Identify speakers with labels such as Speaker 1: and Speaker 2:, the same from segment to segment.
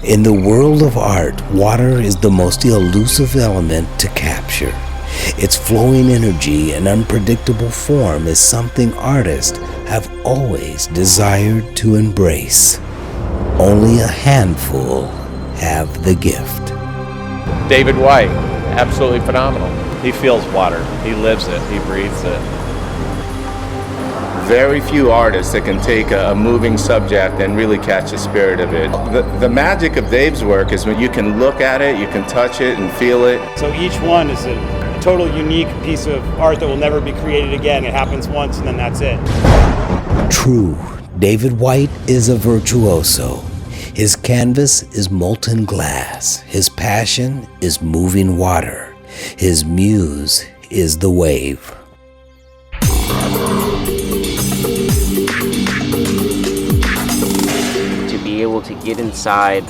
Speaker 1: In the world of art, water is the most elusive element to capture. Its flowing energy and unpredictable form is something artists have always desired to embrace. Only a handful have the gift.
Speaker 2: David Wight, absolutely phenomenal. He feels water, he lives it, he breathes it.
Speaker 3: Very few artists that can take a moving subject and really catch the spirit of it. The magic of Dave's work is when you can look at it, you can touch it and feel it.
Speaker 4: So each one is a total unique piece of art that will never be created again. It happens once and then that's it.
Speaker 1: True, David Wight is a virtuoso. His canvas is molten glass. His passion is moving water. His muse is the wave.
Speaker 5: To be able to get inside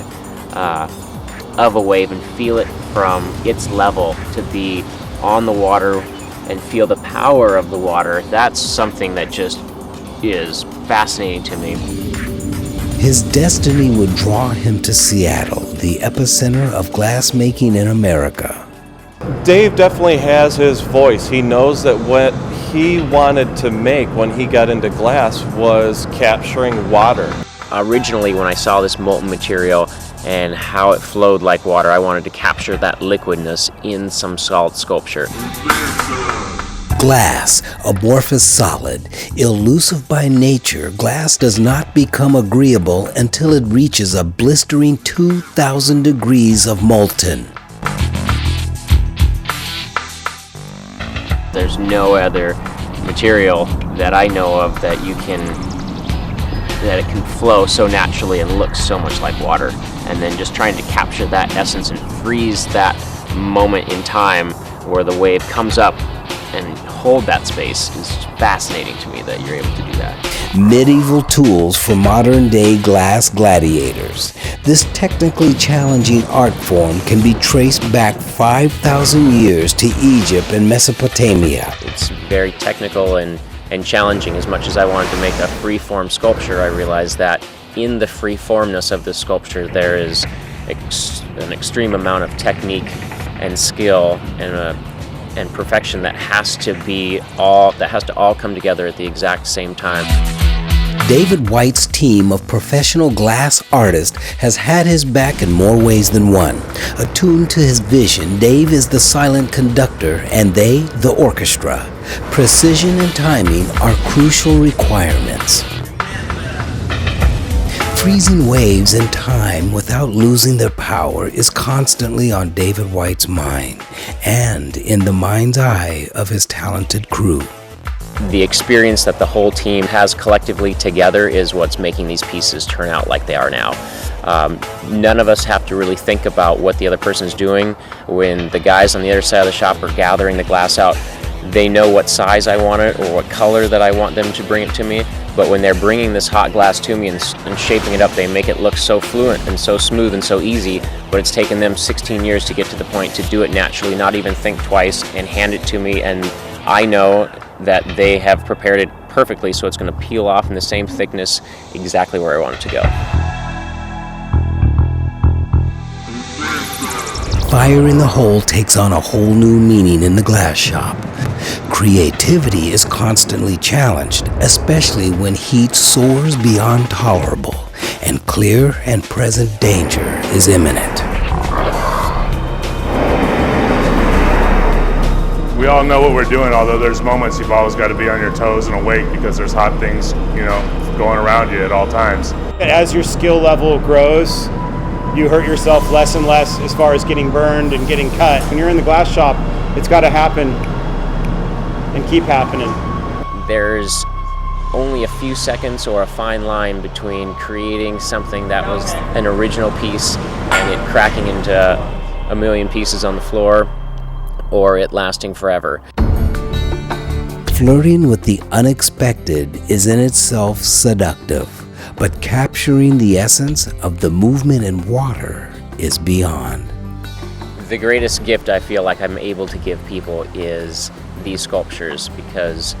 Speaker 5: of a wave and feel it from its level, to be on the water and feel the power of the water, that's something that just is fascinating to me.
Speaker 1: His destiny would draw him to Seattle, the epicenter of glassmaking in America.
Speaker 2: Dave definitely has his voice. He knows that what he wanted to make when he got into glass was capturing water.
Speaker 5: Originally, when I saw this molten material and how it flowed like water, I wanted to capture that liquidness in some solid sculpture.
Speaker 1: Glass, amorphous solid, elusive by nature, glass does not become agreeable until it reaches a blistering 2,000 degrees of molten.
Speaker 5: There's no other material that I know of that it can flow so naturally and look so much like water. And then just trying to capture that essence and freeze that moment in time where the wave comes up and hold that space is fascinating to me, that you're able to do that.
Speaker 1: Medieval tools for modern-day glass gladiators. This technically challenging art form can be traced back 5,000 years to Egypt and Mesopotamia.
Speaker 5: It's very technical and challenging. As much as I wanted to make a free-form sculpture, I realized that in the free-formness of this sculpture there is an extreme amount of technique and skill and perfection that has to all come together at the exact same time.
Speaker 1: David Wight's team of professional glass artists has had his back in more ways than one. Attuned to his vision, Dave is the silent conductor and they the orchestra. Precision and timing are crucial requirements. Freezing waves in time without losing their power is constantly on David Wight's mind and in the mind's eye of his talented crew.
Speaker 5: The experience that the whole team has collectively together is what's making these pieces turn out like they are now. None of us have to really think about what the other person's doing. When the guys on the other side of the shop are gathering the glass out, they know what size I want it or what color that I want them to bring it to me. But when they're bringing this hot glass to me and shaping it up, they make it look so fluent and so smooth and so easy, but it's taken them 16 years to get to the point to do it naturally, not even think twice, and hand it to me, and I know that they have prepared it perfectly, so it's going to peel off in the same thickness exactly where I want it to go.
Speaker 1: Fire in the hole takes on a whole new meaning in the glass shop. Creativity is constantly challenged, especially when heat soars beyond tolerable and clear and present danger is imminent.
Speaker 6: We all know what we're doing, although there's moments you've always got to be on your toes and awake because there's hot things, going around you at all times.
Speaker 4: As your skill level grows, you hurt yourself less and less as far as getting burned and getting cut. When you're in the glass shop, it's got to happen and keep happening.
Speaker 5: There's only a few seconds or a fine line between creating something that was an original piece and it cracking into a million pieces on the floor, or it lasting forever.
Speaker 1: Flirting with the unexpected is in itself seductive, but capturing the essence of the movement in water is beyond.
Speaker 5: The greatest gift I feel like I'm able to give people is these sculptures, because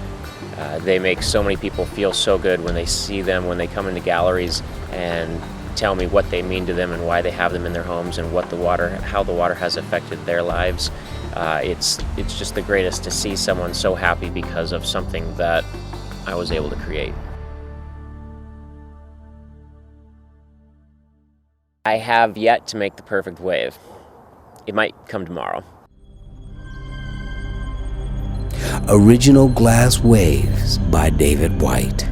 Speaker 5: they make so many people feel so good when they see them, when they come into galleries, and tell me what they mean to them and why they have them in their homes and how the water has affected their lives. It's just the greatest to see someone so happy because of something that I was able to create. I have yet to make the perfect wave. It might come tomorrow.
Speaker 1: Original Glass Waves by David Wight.